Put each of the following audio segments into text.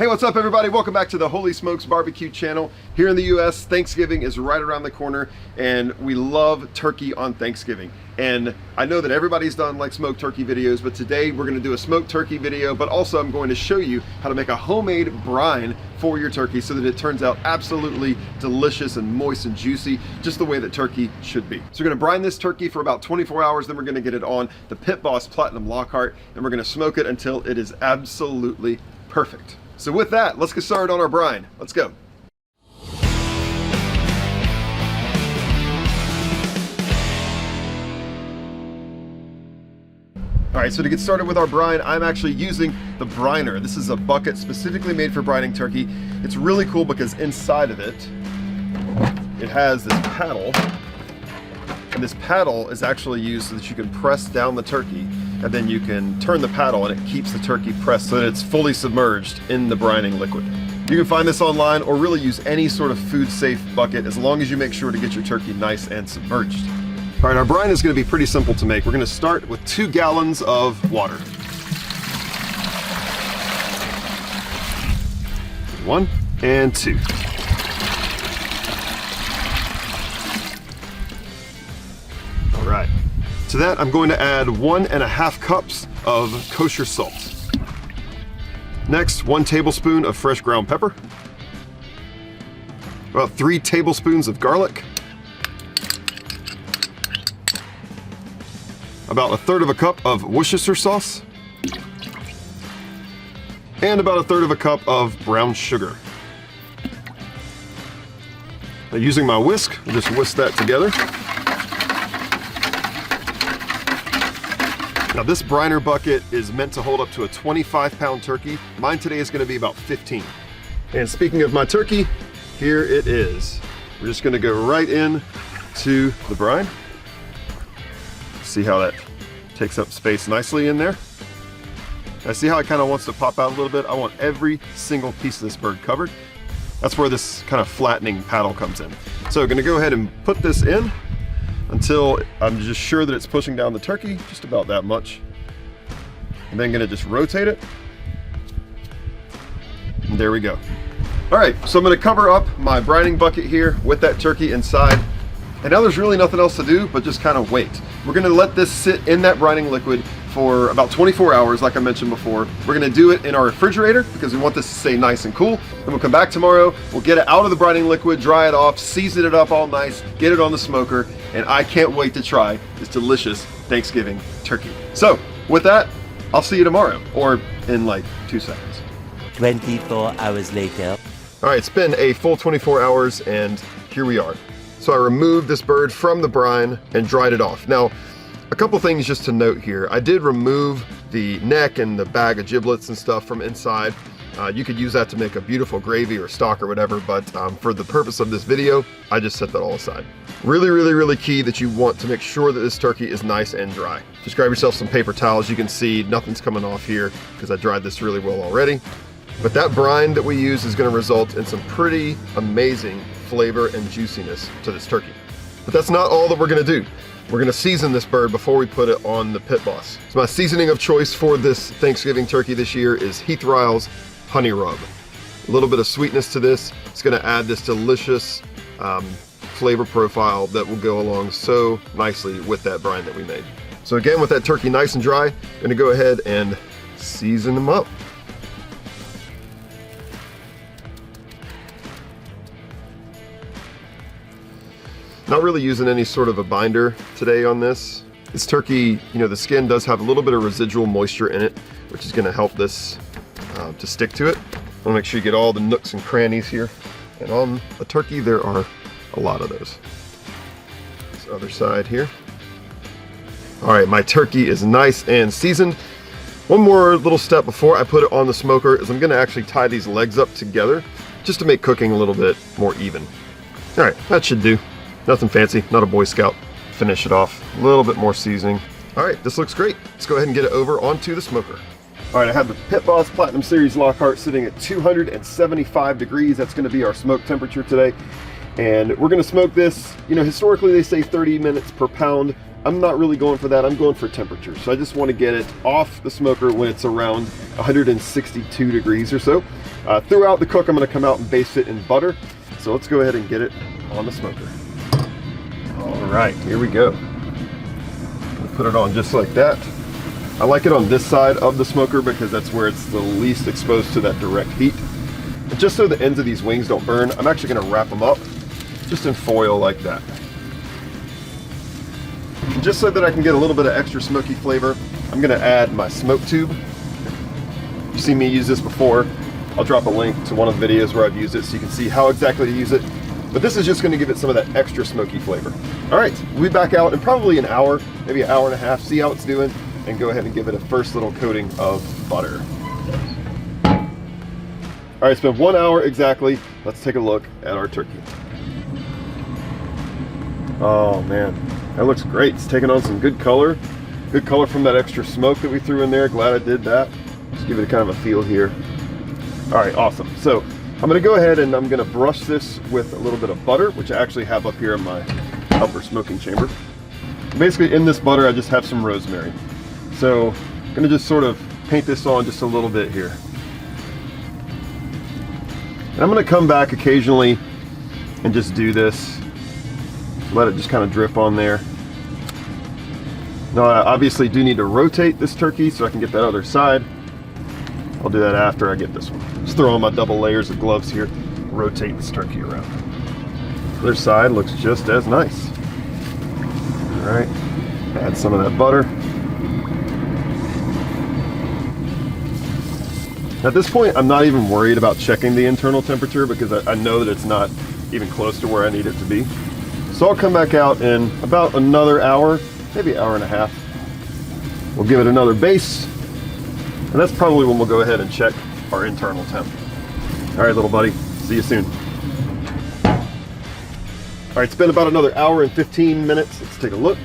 Hey, what's up everybody? Welcome back to the Holy Smokes Barbecue channel. Here in the US, Thanksgiving is right around the corner and we love turkey on Thanksgiving. And I know that everybody's done like smoked turkey videos, but today we're gonna do a smoked turkey video, but also I'm going to show you how to make a homemade brine for your turkey so that it turns out absolutely delicious and moist and juicy, just the way that turkey should be. So we're gonna brine this turkey for about 24 hours, then we're gonna get it on the Pit Boss Platinum Lockhart, and we're gonna smoke it until it is absolutely perfect. So with that, let's get started on our brine. Let's go. All right, so to get started with our brine, I'm actually using the briner. This is a bucket specifically made for brining turkey. It's really cool because inside of it, it has this paddle. And this paddle is actually used so that you can press down the turkey, and then you can turn the paddle and it keeps the turkey pressed so that it's fully submerged in the brining liquid. You can find this online or really use any sort of food safe bucket as long as you make sure to get your turkey nice and submerged. All right, our brine is going to be pretty simple to make. We're going to start with 2 gallons of water. 1 and 2. All right. To that, I'm going to add 1.5 cups of kosher salt. Next, 1 tablespoon of fresh ground pepper. About 3 tablespoons of garlic. About 1/3 cup of Worcestershire sauce. And about 1/3 cup of brown sugar. Now, using my whisk, we'll just whisk that together. Now this briner bucket is meant to hold up to a 25-pound turkey. Mine today is going to be about 15. And speaking of my turkey, here it is. We're just going to go right in to the brine. See how that takes up space nicely in there. I see how it kind of wants to pop out a little bit. I want every single piece of this bird covered. That's where this kind of flattening paddle comes in. So I'm going to go ahead and put this in until I'm just sure that it's pushing down the turkey, just about that much. And then gonna just rotate it. And there we go. All right, so I'm gonna cover up my brining bucket here with that turkey inside. And now there's really nothing else to do but just kind of wait. We're gonna let this sit in that brining liquid for about 24 hours, like I mentioned before. We're gonna do it in our refrigerator because we want this to stay nice and cool. Then we'll come back tomorrow, we'll get it out of the brining liquid, dry it off, season it up all nice, get it on the smoker, and I can't wait to try this delicious Thanksgiving turkey. So, with that, I'll see you tomorrow, or in like 2 seconds. 24 hours later. All right, it's been a full 24 hours, and here we are. So I removed this bird from the brine and dried it off. Now, a couple things just to note here. I did remove the neck and the bag of giblets and stuff from inside. You could use that to make a beautiful gravy or stock or whatever, but for the purpose of this video, I just set that all aside. Really key that you want to make sure that this turkey is nice and dry. Just grab yourself some paper towels. You can see nothing's coming off here because I dried this really well already. But that brine that we use is going to result in some pretty amazing flavor and juiciness to this turkey. But that's not all that we're going to do. We're going to season this bird before we put it on the Pit Boss. So my seasoning of choice for this Thanksgiving turkey this year is Heath Ryle's Honey Rub. A little bit of sweetness to this. It's going to add this delicious flavor profile that will go along so nicely with that brine that we made. So again, with that turkey nice and dry, I'm going to go ahead and season them up. Not really using any sort of a binder today on this. This turkey, you know, the skin does have a little bit of residual moisture in it, which is going to help this to stick to it. I want to make sure you get all the nooks and crannies here. And on a turkey, there are a lot of those. This other side here. All right, my turkey is nice and seasoned. One more little step before I put it on the smoker is I'm going to actually tie these legs up together just to make cooking a little bit more even. All right, that should do. Nothing fancy, not a Boy Scout. Finish it off, a little bit more seasoning. All right, this looks great. Let's go ahead and get it over onto the smoker. All right, I have the Pit Boss Platinum Series Lockhart sitting at 275 degrees. That's gonna be our smoke temperature today. And we're gonna smoke this, you know, historically they say 30 minutes per pound. I'm not really going for that. I'm going for temperature. So I just want to get it off the smoker when it's around 162 degrees or so. Throughout the cook, I'm going to come out and baste it in butter. So let's go ahead and get it on the smoker. All right, here we go. Put it on just like that. I like it on this side of the smoker because that's where it's the least exposed to that direct heat. And just so the ends of these wings don't burn, I'm actually going to wrap them up just in foil like that. And just so that I can get a little bit of extra smoky flavor, I'm going to add my smoke tube. You've seen me use this before. I'll drop a link to one of the videos where I've used it so you can see how exactly to use it. But this is just going to give it some of that extra smoky flavor. All right, we'll be back out in probably an hour, maybe an hour and a half, see how it's doing, and go ahead and give it a first little coating of butter. All right, it's been 1 hour exactly. Let's take a look at our turkey. Oh man, that looks great. It's taking on some good color from that extra smoke that we threw in there. Glad I did that. Just give it a kind of a feel here. All right, awesome. So I'm gonna go ahead and I'm gonna brush this with a little bit of butter, which I actually have up here in my upper smoking chamber. Basically in this butter, I just have some rosemary. So I'm gonna just sort of paint this on just a little bit here. And I'm gonna come back occasionally and just do this. Let it just kind of drip on there. Now I obviously do need to rotate this turkey so I can get that other side. I'll do that after I get this one. Just throw on my double layers of gloves here, rotate this turkey around. Other side looks just as nice. All right, add some of that butter. At this point, I'm not even worried about checking the internal temperature because I know that it's not even close to where I need it to be. So I'll come back out in about another hour, maybe an hour and a half. We'll give it another baste, and that's probably when we'll go ahead and check our internal temp. All right, little buddy, see you soon. All right, it's been about another hour and 15 minutes. Let's take a look.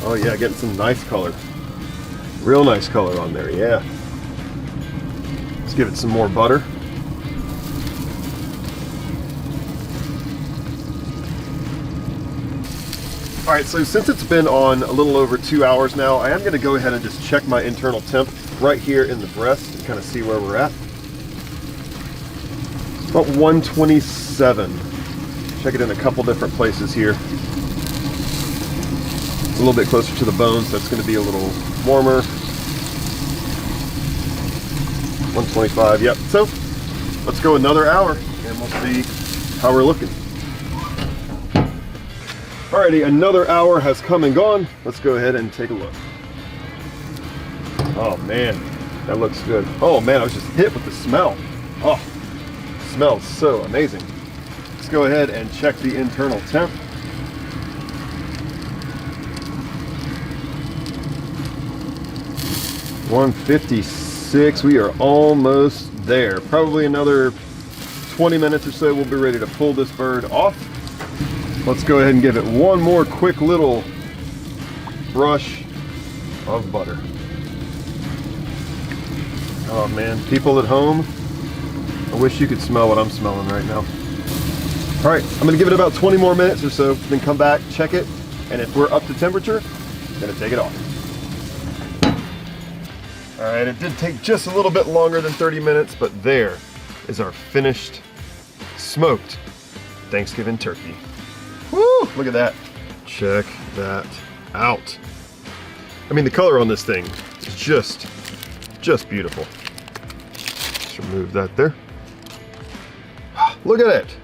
Oh yeah, getting some nice color. Real nice color on there, yeah. Let's give it some more butter. All right, so since it's been on a little over 2 hours now, I am gonna go ahead and just check my internal temp right here in the breast and kind of see where we're at. About 127. Check it in a couple different places here. It's a little bit closer to the bone, so it's gonna be a little warmer. 125, yep. So let's go another hour and we'll see how we're looking. Alrighty, another hour has come and gone. Let's go ahead and take a look. Oh man, that looks good. Oh man, I was just hit with the smell. Oh, it smells so amazing. Let's go ahead and check the internal temp. (156). We are almost there. Probably another 20 minutes or so, we'll be ready to pull this bird off. Let's go ahead and give it one more quick little brush of butter. Oh man, people at home, I wish you could smell what I'm smelling right now. All right, I'm gonna give it about 20 more minutes or so, then come back, check it, and if we're up to temperature, I'm gonna take it off. All right, it did take just a little bit longer than 30 minutes, but there is our finished smoked Thanksgiving turkey. Woo, look at that. Check that out. I mean, the color on this thing is just beautiful. Just remove that there. Look at it.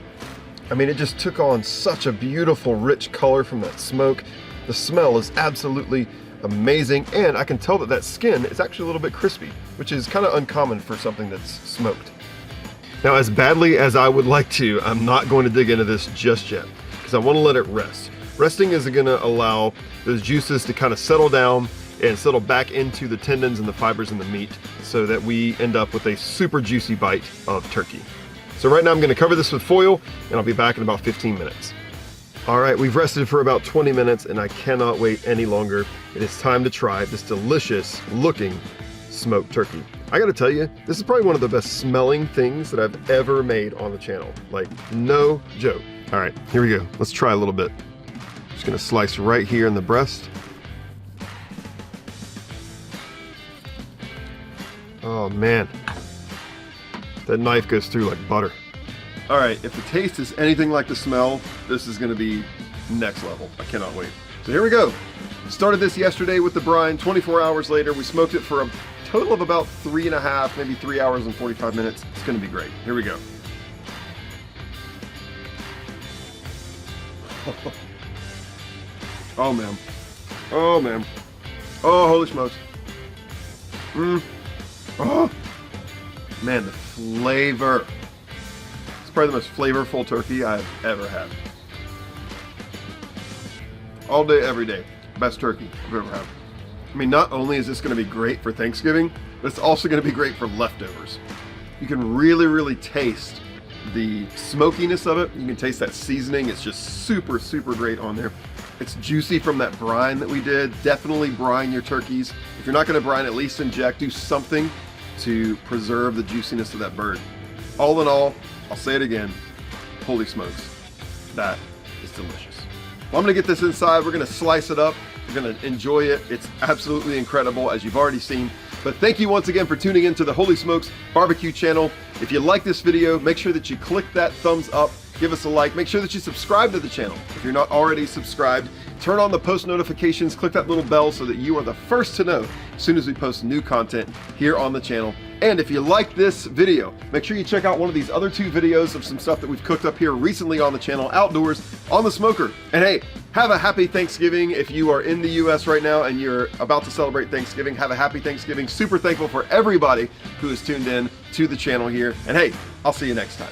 I mean, it just took on such a beautiful, rich color from that smoke. The smell is absolutely amazing, and I can tell that that skin is actually a little bit crispy, which is kind of uncommon for something that's smoked. Now, as badly as I would like to, I'm not going to dig into this just yet, because I want to let it rest. Resting is going to allow those juices to kind of settle down and settle back into the tendons and the fibers in the meat so that we end up with a super juicy bite of turkey. So right now I'm going to cover this with foil and I'll be back in about 15 minutes. All right, we've rested for about 20 minutes and I cannot wait any longer. It is time to try this delicious looking smoked turkey. I gotta tell you, this is probably one of the best smelling things that I've ever made on the channel. Like, no joke. All right, here we go. Let's try a little bit. Just gonna slice right here in the breast. Oh man, that knife goes through like butter. All right, if the taste is anything like the smell, this is gonna be next level. I cannot wait. So here we go. Started this yesterday with the brine. 24 hours later, we smoked it for a total of about 3.5, maybe 3 hours and 45 minutes. It's gonna be great. Here we go. Oh man. Oh man. Oh, holy smokes. Oh man, the flavor. It's probably the most flavorful turkey I've ever had. All day, every day. Best turkey I've ever had. I mean, not only is this going to be great for Thanksgiving, but it's also going to be great for leftovers. You can really, really taste the smokiness of it. You can taste that seasoning. It's just super, super great on there. It's juicy from that brine that we did. Definitely brine your turkeys. If you're not going to brine, at least inject. Do something to preserve the juiciness of that bird. All in all, I'll say it again, holy smokes, that is delicious. Well, I'm gonna get this inside. We're gonna slice it up. We're gonna enjoy it. It's absolutely incredible, as you've already seen. But thank you once again for tuning into the Holy Smokes Barbecue channel. If you like this video, make sure that you click that thumbs up, give us a like, make sure that you subscribe to the channel. If you're not already subscribed, turn on the post notifications, click that little bell so that you are the first to know as soon as we post new content here on the channel. And if you like this video, make sure you check out one of these other 2 videos of some stuff that we've cooked up here recently on the channel, outdoors, on the smoker. And hey, have a happy Thanksgiving. If you are in the US right now and you're about to celebrate Thanksgiving, have a happy Thanksgiving. Super thankful for everybody who is tuned in to the channel here. And hey, I'll see you next time.